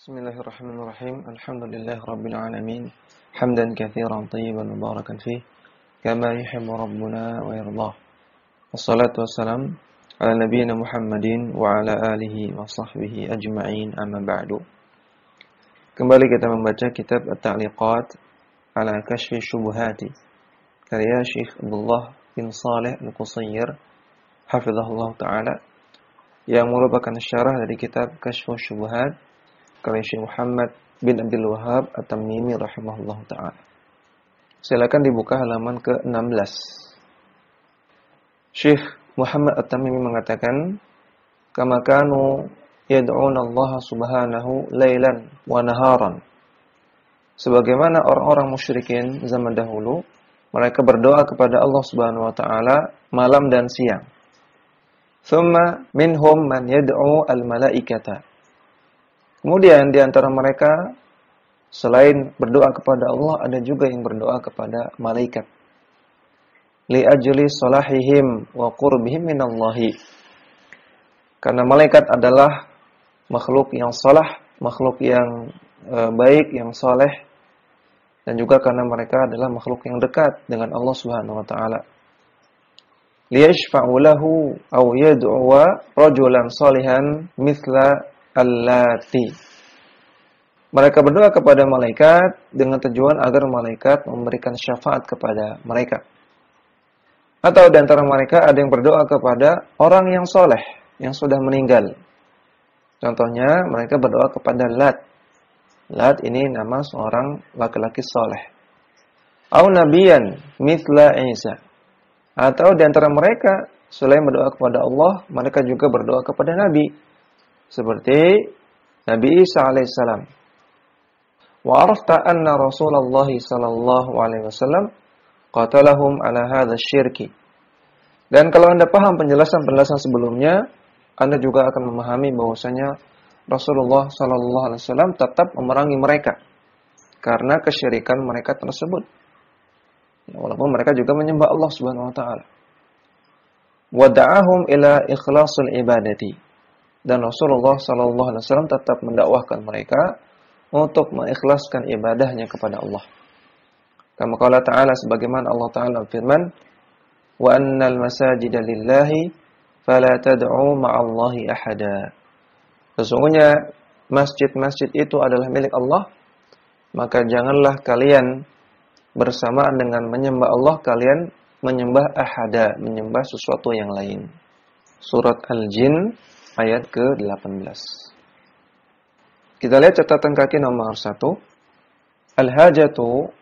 Bismillahirrahmanirrahim. Alhamdulillah rabbil alamin. Hamdan katsiran tayyiban mubarakan fih kama yuhibbu rabbuna wa yardah. Wassalatu wassalam ala nabiyyina Muhammadin wa ala alihi wa sahbihi ajma'in, amma ba'du. Kembali kita membaca kitab At-Ta'liqat ala Kashfi Syubhati karya Syekh Abdullah bin Shalih Al-Qusair hafizahullah ta'ala, yang merupakan syarah dari kitab Kashfu Syubhat karya Syekh Muhammad bin Abdul Wahhab At-Tamimi rahimahullah ta'ala. Silakan dibuka halaman ke-16. Syekh Muhammad At-Tamimi mengatakan, kama kanu yad'una Allah subhanahu lailan wa naharan. Sebagaimana orang-orang musyrikin zaman dahulu, mereka berdoa kepada Allah Subhanahu wa taala malam dan siang. Thumma minhum man yad'u al-malaikata. Kemudian di antara mereka, selain berdoa kepada Allah, ada juga yang berdoa kepada malaikat. Li ajli salahihim wa qurbihim minallahi. Karena malaikat adalah makhluk yang salah, makhluk yang baik, yang saleh, dan juga karena mereka adalah makhluk yang dekat dengan Allah Subhanahu wa taala. Liyashfa'u lahu aw yad'u rajulan salihan mithla Allati. Mereka berdoa kepada malaikat dengan tujuan agar malaikat memberikan syafaat kepada mereka. Atau di antara mereka ada yang berdoa kepada orang yang soleh, yang sudah meninggal. Contohnya mereka berdoa kepada Lat. Lat ini nama seorang laki-laki soleh. Au nabiyan mithla Isa. Atau di antara mereka selain berdoa kepada Allah, mereka juga berdoa kepada Nabi, seperti Nabi Isa alaihissalam. Wa arafta anna Rasulullah sallallahu alaihi wasallam qatalahum ala hadha syirki. Dan kalau Anda paham penjelasan-penjelasan sebelumnya, Anda juga akan memahami bahwasanya Rasulullah sallallahu alaihi wasallam tetap memerangi mereka karena kesyirikan mereka tersebut. Ya, walaupun mereka juga menyembah Allah Subhanahu wa taala. Wa da'ahum ila ikhlasil ibadati. Dan Rasulullah sallallahu alaihi wasallam tetap mendakwahkan mereka untuk mengikhlaskan ibadahnya kepada Allah. Kama qala ta'ala, sebagaimana Allah Ta'ala firman, wa annal masajida lillahi fala tad'u ma'allahi ahada. Sesungguhnya masjid-masjid itu adalah milik Allah, maka janganlah kalian bersamaan dengan menyembah Allah, kalian menyembah ahada, menyembah sesuatu yang lain. Surat Al-Jin ayat ke-18. Kita lihat catatan kaki nomor 1. Al-hajatu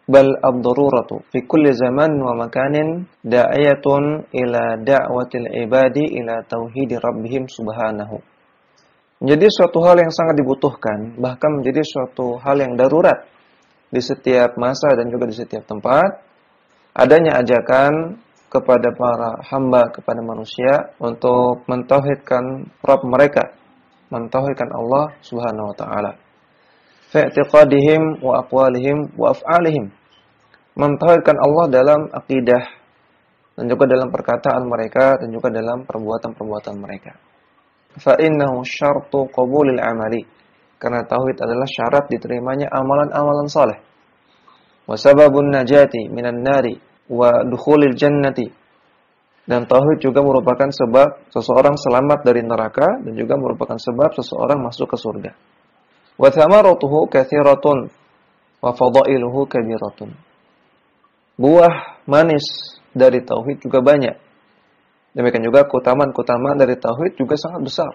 bal ad-daruratu fi kulli zaman wa makanin da'iyatun ila da'watil ibadi ila tauhidi rabbihim subhanahu. Menjadi suatu hal yang sangat dibutuhkan, bahkan menjadi suatu hal yang darurat di setiap masa dan juga di setiap tempat, adanya ajakan kepada para hamba, kepada manusia untuk mentauhidkan Rabb mereka, mentauhidkan Allah Subhanahu wa taala. Fi i'tiqadihim wa aqwalihim wa af'alihim. Mentauhidkan Allah dalam akidah dan juga dalam perkataan mereka dan juga dalam perbuatan-perbuatan mereka. Fa innahu syartu qabulil amali. Karena tauhid adalah syarat diterimanya amalan-amalan saleh. Wa sababun najati minan nari wa dukhulil jannati. Dan tauhid juga merupakan sebab seseorang selamat dari neraka dan juga merupakan sebab seseorang masuk ke surga. Wa thamaratuhu katsiratun wa fadailuhu kabiratun. Buah manis dari tauhid juga banyak. Demikian juga keutamaan-keutamaan dari tauhid juga sangat besar.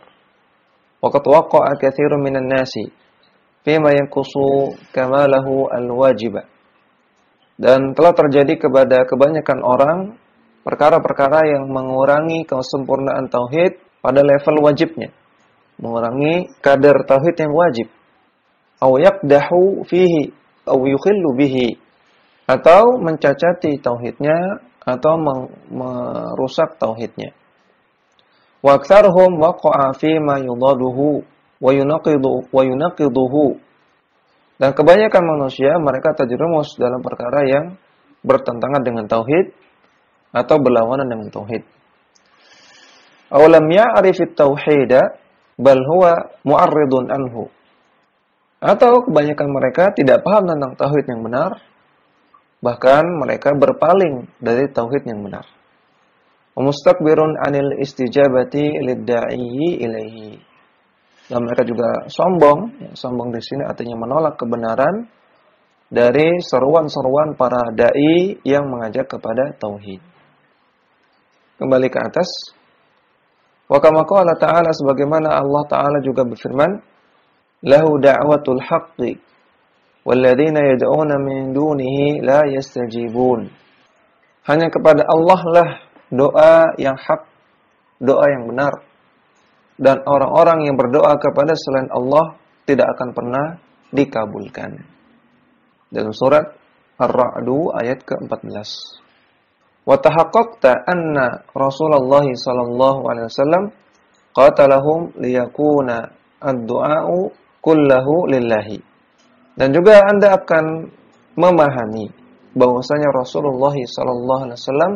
Wa qad waqa'a katsirun minan nasi fima yanqusu kamalahu al-wajiba. Dan telah terjadi kepada kebanyakan orang perkara-perkara yang mengurangi kesempurnaan tauhid pada level wajibnya, mengurangi kadar tauhid yang wajib. Aw yaqdahu fihi aw yukhillu bihi, atau mencacati tauhidnya atau merusak tauhidnya. Wa aktsaruhum waqa'a fi ma yudaduhu wa yunaqiduhu. Dan kebanyakan manusia mereka terjerumus dalam perkara yang bertentangan dengan tauhid atau berlawanan dengan tauhid. Aw lam ya'rif at-tauhid bal huwa mu'arridun anhu. Atau kebanyakan mereka tidak paham tentang tauhid yang benar, bahkan mereka berpaling dari tauhid yang benar. Mustakbirun 'anil istijabati lid-da'i ilaihi. Dan mereka juga sombong. Sombong di sini artinya menolak kebenaran dari seruan-seruan para dai yang mengajak kepada tauhid. Kembali ke atas. Wa kama qala ta'ala, sebagaimana Allah Ta'ala juga berfirman, lahu da'watul haqqi walladzina yad'una min dunihi la yastajibun. Hanya kepada Allah lah doa yang hak, doa yang benar. Dan orang-orang yang berdoa kepada selain Allah tidak akan pernah dikabulkan. Dalam surat Ar-Ra'du ayat ke-14. Wa tahaqqaqta anna Rasulullah sallallahu alaihi wasallam qatalahum liyakuna ad-du'a'u kullahu lillahi. Dan juga Anda akan memahami bahwasanya Rasulullah sallallahu alaihi wasallam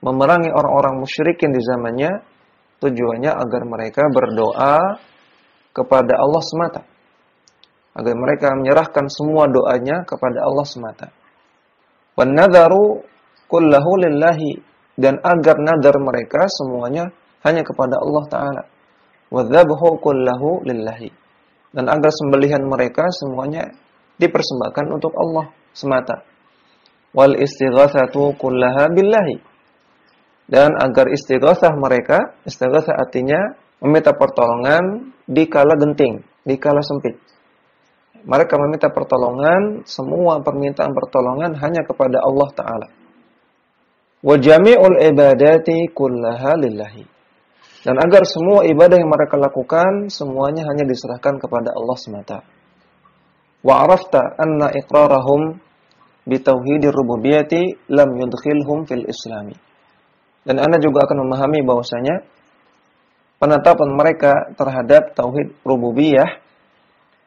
memerangi orang-orang musyrikin di zamannya, tujuannya agar mereka berdoa kepada Allah semata. Agar mereka menyerahkan semua doanya kepada Allah semata. Wan nadharu kullahu lillahi, dan agar nadar mereka semuanya hanya kepada Allah Ta'ala. Wadhabhu kullahu lillahi, dan agar sembelihan mereka semuanya dipersembahkan untuk Allah semata. Wal istighatsatu kullaha billahi, dan agar istighatsah mereka, istighatsah artinya meminta pertolongan di kala genting, di kala sempit. Mereka meminta pertolongan, semua permintaan pertolongan hanya kepada Allah Ta'ala. Wa jami'ul ibadati kullaha lillahi, dan agar semua ibadah yang mereka lakukan semuanya hanya diserahkan kepada Allah semata. Wa arafta anna iqrarahum bitauhidir rububiyyati lam yudkhilhum fil islami. Dan Anda juga akan memahami bahwasanya penetapan mereka terhadap tauhid rububiyah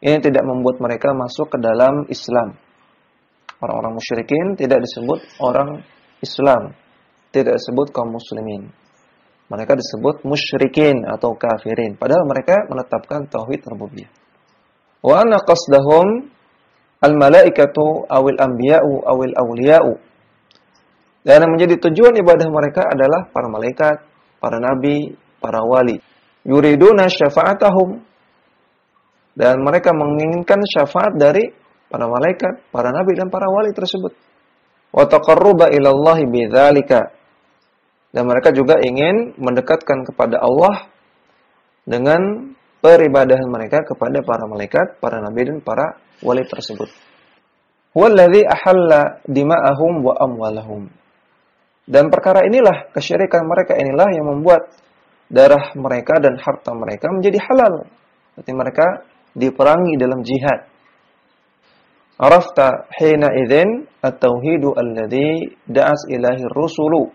ini tidak membuat mereka masuk ke dalam Islam. Orang-orang musyrikin tidak disebut orang Islam, tidak disebut kaum muslimin. Mereka disebut musyrikin atau kafirin, padahal mereka menetapkan tauhid rububiyah. Wa anna qasdahum al-malaikatu awil anbiya'u awil awliya'u. Dan yang menjadi tujuan ibadah mereka adalah para malaikat, para nabi, para wali. Yuriduna syafa'atahum, dan mereka menginginkan syafaat dari para malaikat, para nabi dan para wali tersebut. Wa taqarruba ila Allah bidzalika, dan mereka juga ingin mendekatkan kepada Allah dengan peribadahan mereka kepada para malaikat, para nabi dan para wali tersebut. Wallazi ahalla dima'ahum wa amwalahum. Dan perkara inilah, kesyirikan mereka inilah yang membuat darah mereka dan harta mereka menjadi halal. Berarti mereka diperangi dalam jihad. Arafta hina idzin at-tauhidu alladzi da'as ilahi rusulu.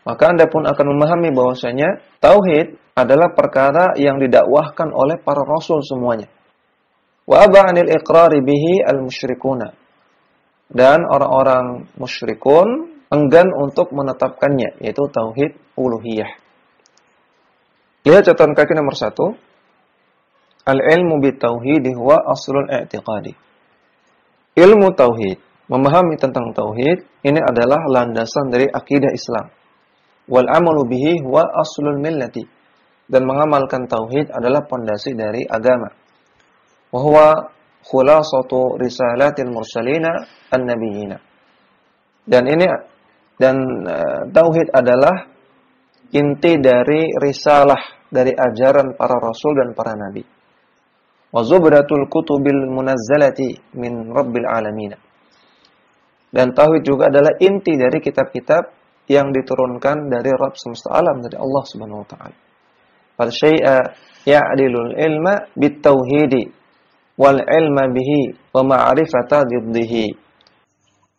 Maka Anda pun akan memahami bahwasanya tauhid adalah perkara yang didakwahkan oleh para rasul semuanya. Wa aba 'anil iqrari bihi al-musyrikuna. Dan orang-orang musyrikun enggan untuk menetapkannya, yaitu tauhid uluhiyah. Lihat catatan kaki nomor 1. Al-ilmu bitauhid huwa aslul i'tiqadi. Ilmu tauhid, memahami tentang tauhid, ini adalah landasan dari akidah Islam. Wal amalu bihi huwa aslul millati. Dan mengamalkan tauhid adalah pondasi dari agama. Wa huwa khulasatu risalatil mursalina an-nabiyina. Dan tauhid adalah inti dari risalah, dari ajaran para rasul dan para nabi. Wa zubratul kutubil munazzalati min rabbil alamin. Dan tauhid juga adalah inti dari kitab-kitab yang diturunkan dari Rabb semesta alam, dari Allah Subhanahu wa taala. Fal syai'a ya'dilul ilma bitauhidi wal ilma bihi wa ma'rifata diddihi.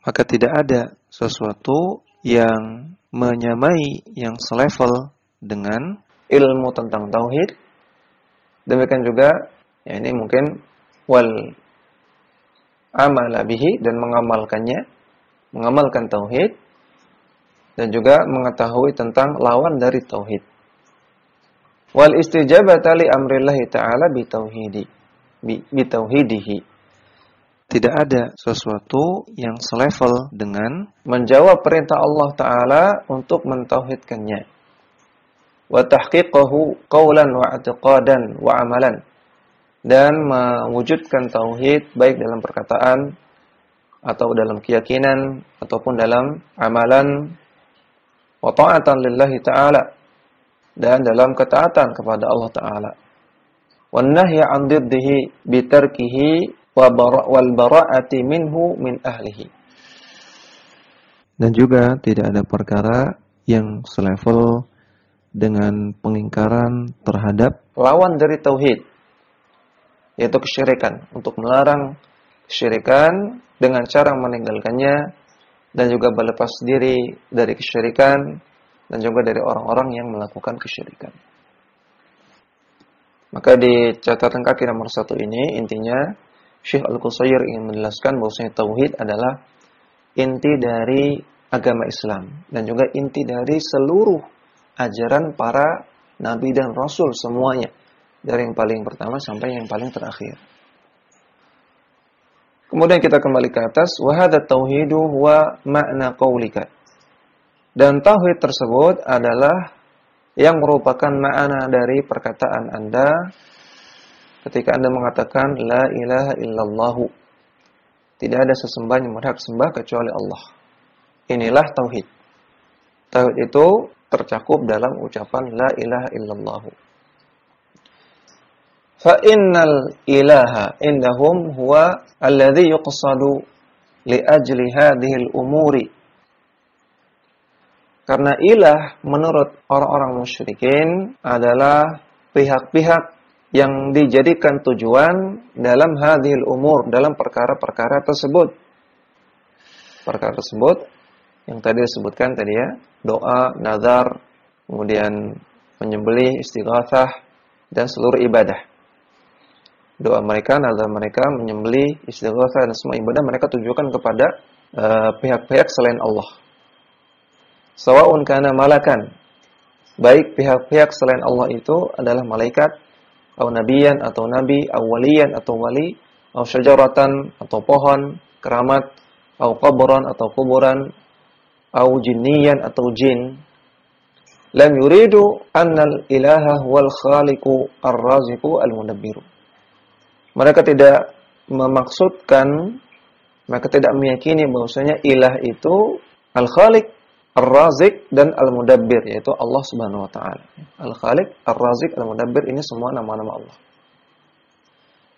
Maka tidak ada sesuatu yang menyamai, yang selevel dengan ilmu tentang tauhid. Demikian juga, ya ini mungkin wal amala bihi, dan mengamalkannya, mengamalkan tauhid, dan juga mengetahui tentang lawan dari tauhid. Wal istijabata li amrillahi ta'ala bi tauhidi, bitauhidihi. Tidak ada sesuatu yang selevel dengan menjawab perintah Allah Ta'ala untuk mentauhidkannya. Wa tahqiqahu qawlan wa i'tiqadan wa amalan. Dan mewujudkan tauhid baik dalam perkataan atau dalam keyakinan ataupun dalam amalan, wa ta'atan lillahi ta'ala, dan dalam ketaatan kepada Allah Ta'ala. Wan nahya 'an diddihi bitarkihi wal bara'ati minhu min ahlihi. Dan juga tidak ada perkara yang selevel dengan pengingkaran terhadap lawan dari tauhid, yaitu kesyirikan, untuk melarang kesyirikan dengan cara meninggalkannya dan juga berlepas diri dari kesyirikan dan juga dari orang-orang yang melakukan kesyirikan. Maka di catatan kaki nomor 1 ini intinya Syekh Al-Qusair ingin menjelaskan bahwasanya tauhid adalah inti dari agama Islam dan juga inti dari seluruh ajaran para nabi dan rasul semuanya, dari yang paling pertama sampai yang paling terakhir. Kemudian kita kembali ke atas, wa hadza tauhidu huwa ma'na qaulika. Dan tauhid tersebut adalah yang merupakan makna dari perkataan Anda ketika Anda mengatakan la ilaha illallah. Tidak ada sesembahan yang berhak sembah kecuali Allah. Inilah tauhid. Tauhid itu tercakup dalam ucapan la ilaha illallah. Fa innal ilaha indahum huwa alladhi yuqsadu li ajli hadhihi al-umuri. Karena ilah menurut orang-orang musyrikin adalah pihak-pihak yang dijadikan tujuan dalam hadhil umur, dalam perkara-perkara tersebut. Perkara tersebut yang tadi disebutkan tadi ya, doa, nazar, kemudian menyembelih, istighatsah, dan seluruh ibadah. Doa mereka, nazar mereka, menyembelih, istighatsah, dan semua ibadah mereka tujukan kepada pihak-pihak selain Allah. Sawa'un kana malakan, baik pihak-pihak selain Allah itu adalah malaikat, atau nabiyan atau nabi, atau waliyan atau wali, atau syajaratan atau pohon, keramat, atau qabran atau kuburan, atau jinniyan atau jin. Lam yuridu annal ilaha huwal khaliqu ar-raziqu al-mudabbiru. Mereka tidak memaksudkan, mereka tidak meyakini bahwasanya ilah itu al-khaliq, ar-raziq, dan al-mudabbir, yaitu Allah Subhanahu wa taala. Al-khaliq, ar-raziq, al-mudabbir, ini semua nama-nama Allah.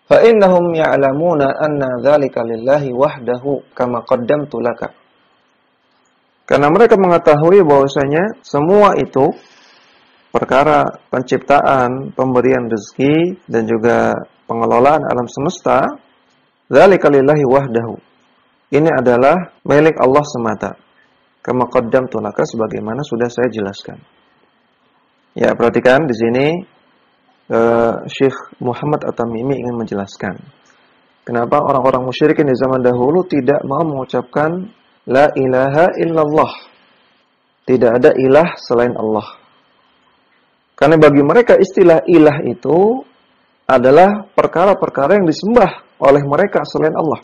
Fa innahum ya'lamuna anna dzalika lillahi wahdahu kama qaddamtu laka. Karena mereka mengetahui bahwasanya semua itu perkara penciptaan, pemberian rezeki dan juga pengelolaan alam semesta, dzalika lillahi wahdahu. Ini adalah milik Allah semata. Kama qaddamtu laka, sebagaimana sudah saya jelaskan. Ya, perhatikan di sini Syekh Muhammad At-Tamimi ingin menjelaskan kenapa orang-orang musyrikin di zaman dahulu tidak mau mengucapkan la ilaha illallah. Tidak ada ilah selain Allah. Karena bagi mereka istilah ilah itu adalah perkara-perkara yang disembah oleh mereka selain Allah.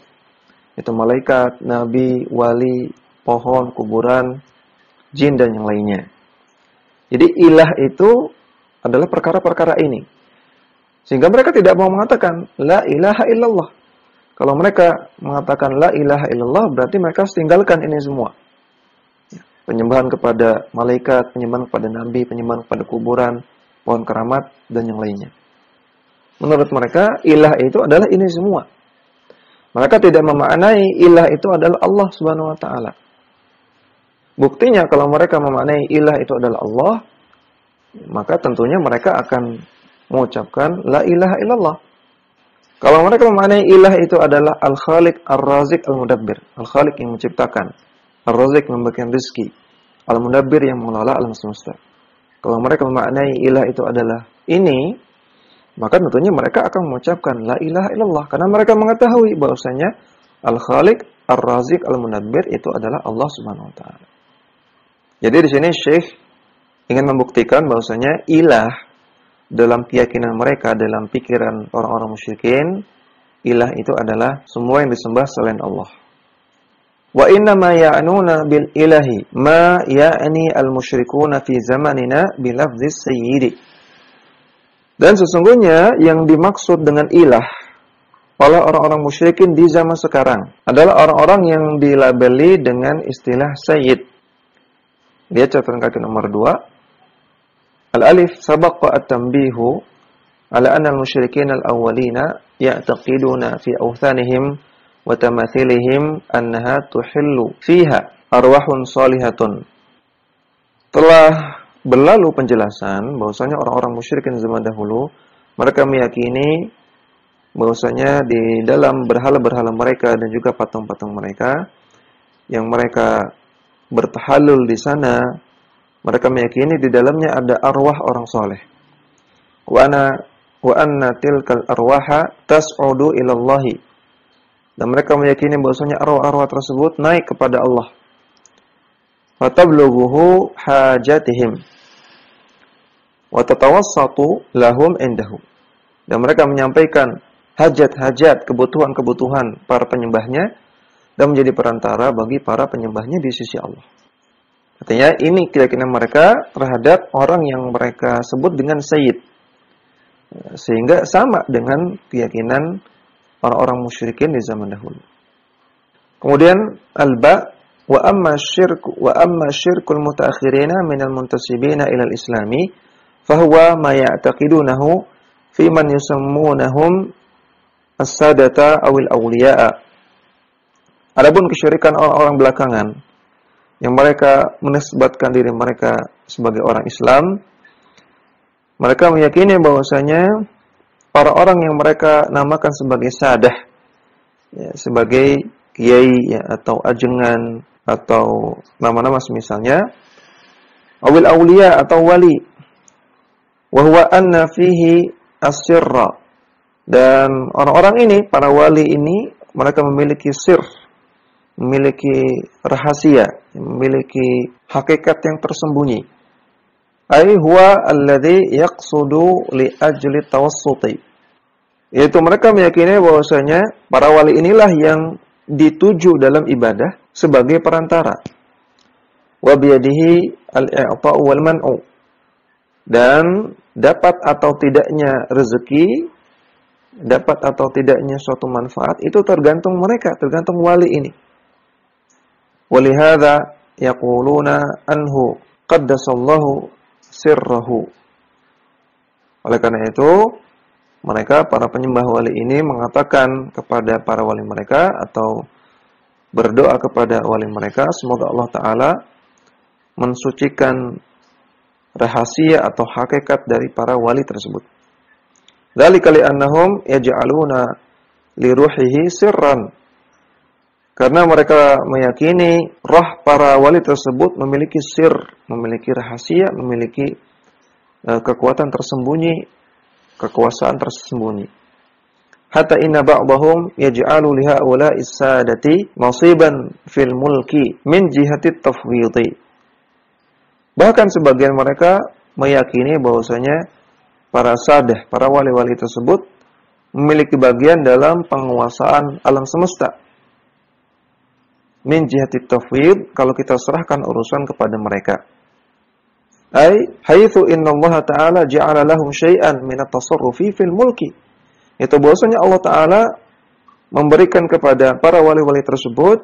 Itu malaikat, nabi, wali, pohon, kuburan, jin, dan yang lainnya. Jadi ilah itu adalah perkara-perkara ini. Sehingga mereka tidak mau mengatakan la ilaha illallah. Kalau mereka mengatakan la ilaha illallah, berarti mereka harus tinggalkan ini semua. Penyembahan kepada malaikat, penyembahan kepada nabi, penyembahan kepada kuburan, pohon keramat, dan yang lainnya. Menurut mereka, ilah itu adalah ini semua. Mereka tidak memaknai ilah itu adalah Allah Subhanahu wa taala. Buktinya kalau mereka memaknai ilah itu adalah Allah, maka tentunya mereka akan mengucapkan la ilaha illallah. Kalau mereka memaknai ilah itu adalah al-khaliq, ar-raziq, al-mudabbir. Al-khaliq yang menciptakan, ar-raziq yang memberikan rezeki, al-mudabbir yang mengelola alam semesta. Kalau mereka memaknai ilah itu adalah ini, maka tentunya mereka akan mengucapkan la ilaha illallah. Karena mereka mengetahui bahwasanya al-khaliq, ar-raziq, al-mudabbir itu adalah Allah Subhanahu wa taala. Jadi di sini Syekh ingin membuktikan bahwasanya ilah dalam keyakinan mereka, dalam pikiran orang-orang musyrikin, ilah itu adalah semua yang disembah selain Allah. Wa inna ma ya'nuna bil ilahi ma ya'ni al-musyrikuna fi zamanina bilafzis sayyidi. Dan sesungguhnya yang dimaksud dengan ilah oleh orang-orang musyrikin di zaman sekarang adalah orang-orang yang dilabeli dengan istilah sayyid. Lihat catatan kaki nomor 2. Al-alif sabaqa at-tanbihu ala anna al-musyrikin al-awwalina ya'taqiduna fi awthanihim wa tamathilihim annaha tuhillu fiha arwahun salihatun. Telah berlalu penjelasan bahwasanya orang-orang musyrikin zaman dahulu mereka meyakini bahwasanya di dalam berhala-berhala mereka dan juga patung-patung mereka yang mereka bertahalul di sana, mereka meyakini di dalamnya ada arwah orang soleh. Wa anna tilkal arwaha tas'udu ila Allahi. Dan mereka meyakini bahwasanya arwah-arwah tersebut naik kepada Allah. Fatablughuhu hajatihim wa tatawassatu lahum indahu. Dan mereka menyampaikan hajat-hajat, kebutuhan-kebutuhan para penyembahnya dan menjadi perantara bagi para penyembahnya di sisi Allah. Artinya ini keyakinan mereka terhadap orang yang mereka sebut dengan sayyid. Sehingga sama dengan keyakinan orang-orang musyrikin di zaman dahulu. Kemudian al-ba wa amma syirkul mutaakhirina minal muntasibina ila al-islami fahuwa ma ya'taqidunahu fi man yusammunahum as-sadata awil awliya'a. Adapun kesyirikan orang-orang belakangan yang mereka menisbatkan diri mereka sebagai orang Islam, mereka meyakini bahwasanya orang-orang yang mereka namakan sebagai sadah, ya, sebagai kiai ya, atau ajengan atau nama-nama semisalnya, awil awliya atau wali, wa huwa anna fihi as-sirra. Dan orang-orang ini, para wali ini, mereka memiliki sir, memiliki rahasia, memiliki hakikat yang tersembunyi. Ai huwa alladhi yaqsudu li ajli tawassuti. Yaitu mereka meyakini bahwasanya para wali inilah yang dituju dalam ibadah sebagai perantara. Wa biyadihi al-i'ta'u wal man'u. Dan dapat atau tidaknya rezeki, dapat atau tidaknya suatu manfaat itu tergantung mereka, tergantung wali ini. Walihada yaquluna anhu qaddasallahu sirrahu. Oleh karena itu, mereka para penyembah wali ini mengatakan kepada para wali mereka atau berdoa kepada wali mereka, semoga Allah Ta'ala mensucikan rahasia atau hakikat dari para wali tersebut. Dzalika li'annahum yaj'aluna li ruhihi sirran. Karena mereka meyakini roh para wali tersebut memiliki sir, memiliki rahasia, memiliki kekuatan tersembunyi, kekuasaan tersembunyi. Hatta inna ba'dahum yaj'alu li ha'ula'is sadati nasiban fil mulki min jihati tafwidhi. Bahkan sebagian mereka meyakini bahwasanya para sadah, para wali-wali tersebut memiliki bagian dalam penguasaan alam semesta. Min jihati tafwid, kalau kita serahkan urusan kepada mereka. Ai haitsu innallaha ta'ala ja'ala lahum syai'an min at-tasarrufi fil mulki. Itu bahwasanya Allah Ta'ala memberikan kepada para wali-wali tersebut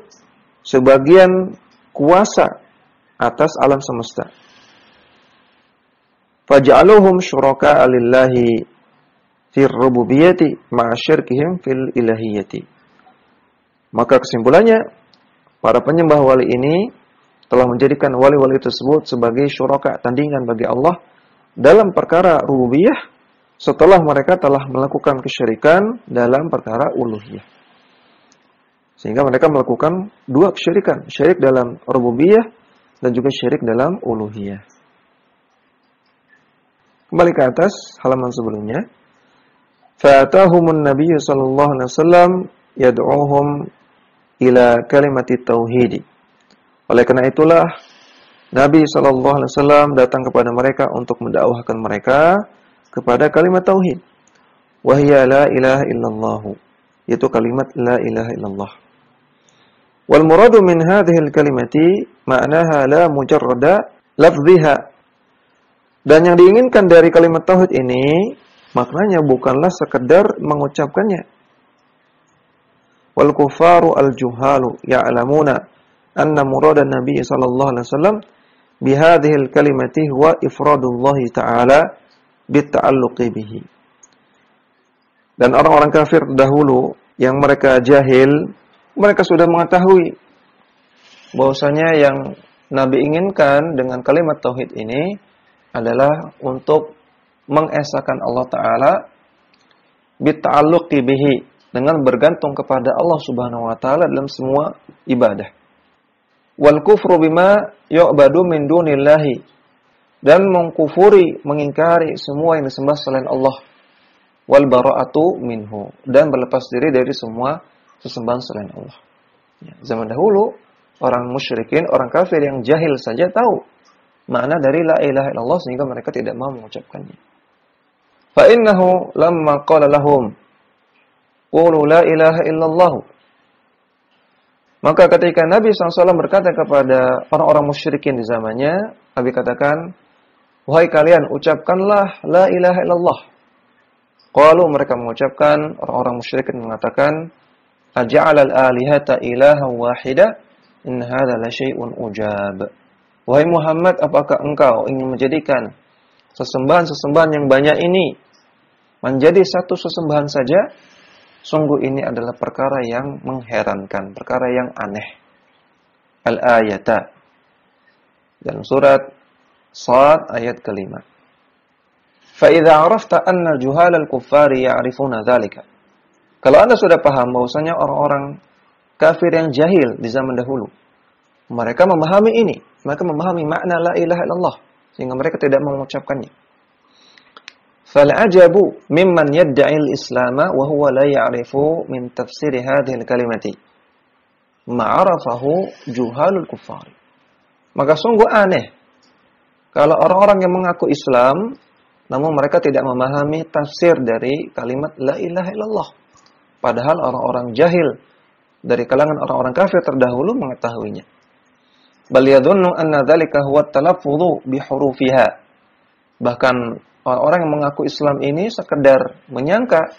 sebagian kuasa atas alam semesta. Faj'aluhum syuraka'a lillahi fir rububiyyati ma'a syirkihim fil ilahiyyati. Maka kesimpulannya, para penyembah wali ini telah menjadikan wali-wali tersebut sebagai syuraka, tandingan bagi Allah dalam perkara rububiyah setelah mereka telah melakukan kesyirikan dalam perkara uluhiyah. Sehingga mereka melakukan dua kesyirikan, syirik dalam rububiyah dan juga syirik dalam uluhiyah. Kembali ke atas halaman sebelumnya. Fa'atahumun Nabi sallallahu alaihi wasallam yad'uhum ila kalimati tauhid. Oleh karena itulah Nabi sallallahu alaihi wasallam datang kepada mereka untuk mendakwahkan mereka kepada kalimat tauhid. Wa hiya la ilaha illallah, yaitu kalimat la ilaha illallah. Wal muradu min hadhihi al-kalimati ma'naha la mujarrada lafdhiha. Dan yang diinginkan dari kalimat tauhid ini maknanya bukanlah sekedar mengucapkannya. Wal kufaru al-juhalu ya'lamuna anna murada Nabi sallallahu alaihi wasallam bi hadhihi al-kalimati huwa ifradullah ta'ala bitta'alluqi bihi. Dan orang-orang kafir dahulu yang mereka jahil, mereka sudah mengetahui bahwasanya yang Nabi inginkan dengan kalimat tauhid ini adalah untuk mengesahkan Allah Ta'ala bitta'alluqi bihi, dengan bergantung kepada Allah Subhanahu wa Ta'ala dalam semua ibadah. Wal kufru bima yu'badu min dunillahi, dan mengkufuri, mengingkari semua yang disembah selain Allah. Wal bara'atu minhu, dan berlepas diri dari semua sesembahan selain Allah. Ya, zaman dahulu orang musyrikin, orang kafir yang jahil saja tahu makna dari la ilaha illallah sehingga mereka tidak mau mengucapkannya. Fa innahu lamma qala lahum qulu la ilaha illallah, maka ketika Nabi SAW berkata kepada orang-orang musyrikin di zamannya, Nabi katakan, wahai kalian, ucapkanlah la ilaha illallah. Qalu, mereka mengucapkan, orang-orang musyrikin mengatakan, aja'alal alihata ilaha wahida, in hadha la syai'un ujab. Wahai Muhammad, apakah engkau ingin menjadikan sesembahan-sesembahan yang banyak ini menjadi satu sesembahan saja? Sungguh ini adalah perkara yang mengherankan, perkara yang aneh. Al-ayata, dalam surat Shad ayat kelima. فَإِذَا عَرَفْتَ أَنَّ الْجُهَالَ الْكُفَّارِ يَعْرِفُونَ ذَلِكَ. Kalau Anda sudah paham bahwasanya orang-orang kafir yang jahil di zaman dahulu, mereka memahami ini, mereka memahami makna la ilaha illallah, sehingga mereka tidak mengucapkannya. فَالْعَجَبُ مِمَّنْ يَدَّعِي الْإِسْلَامَ وَهُوَ لَا يَعْرِفُ مِنْ تَفْسِيرِ هَذِهِ الْكَلِمَةِ مَا عَرَفَهُ جُهَالُ الْكُفَّارِ. Maka sungguh aneh kalau orang-orang yang mengaku Islam namun mereka tidak memahami tafsir dari kalimat la ilaha illallah. Padahal orang-orang jahil dari kalangan orang-orang kafir terdahulu mengetahuinya. Bal yadhunnu anna dzalika huwa at-talaffudhu bi hurufiha. Bahkan orang-orang yang mengaku Islam ini sekedar menyangka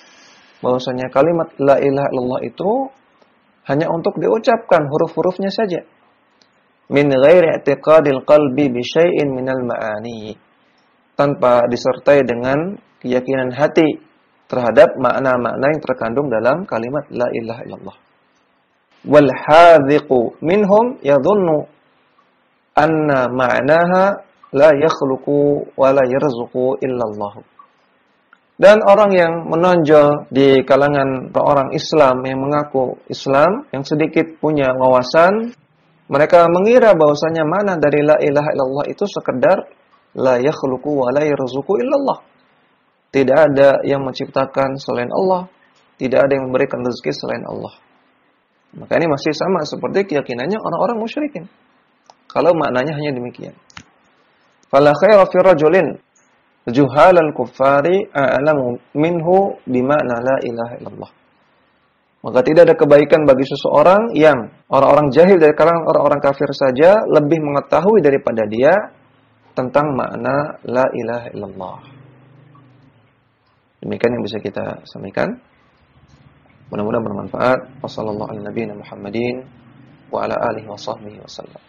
bahwasanya kalimat la ilaha illallah itu hanya untuk diucapkan huruf-hurufnya saja. Min ghairi i'tiqadil qalbi bi syai'in minal ma'ani, tanpa disertai dengan keyakinan hati terhadap makna-makna yang terkandung dalam kalimat la ilaha illallah. Wal hadhiqu minhum yadhunnu anna ma'naha la yakhluqu wa la yarzuqu illallah. Dan orang yang menonjol di kalangan orang Islam yang mengaku Islam, yang sedikit punya wawasan, mereka mengira bahwasanya makna dari la ilaha illallah itu sekedar la yakhluqu wa la yarzuqu illallah. Tidak ada yang menciptakan selain Allah, tidak ada yang memberikan rezeki selain Allah. Maka ini masih sama seperti keyakinannya orang-orang musyrikin. Kalau maknanya hanya demikian. Fala khaira fi rajulin juhalal kuffari a'lamu minhu bima'na la ilaha illallah. Maka tidak ada kebaikan bagi seseorang yang orang-orang jahil dari kalangan orang-orang kafir saja lebih mengetahui daripada dia tentang makna la ilaha illallah. Demikian yang bisa kita sampaikan. Mudah-mudahan bermanfaat. Wassallallahu ala nabiyina Muhammadin wa ala alihi wa sahbihi wasallam.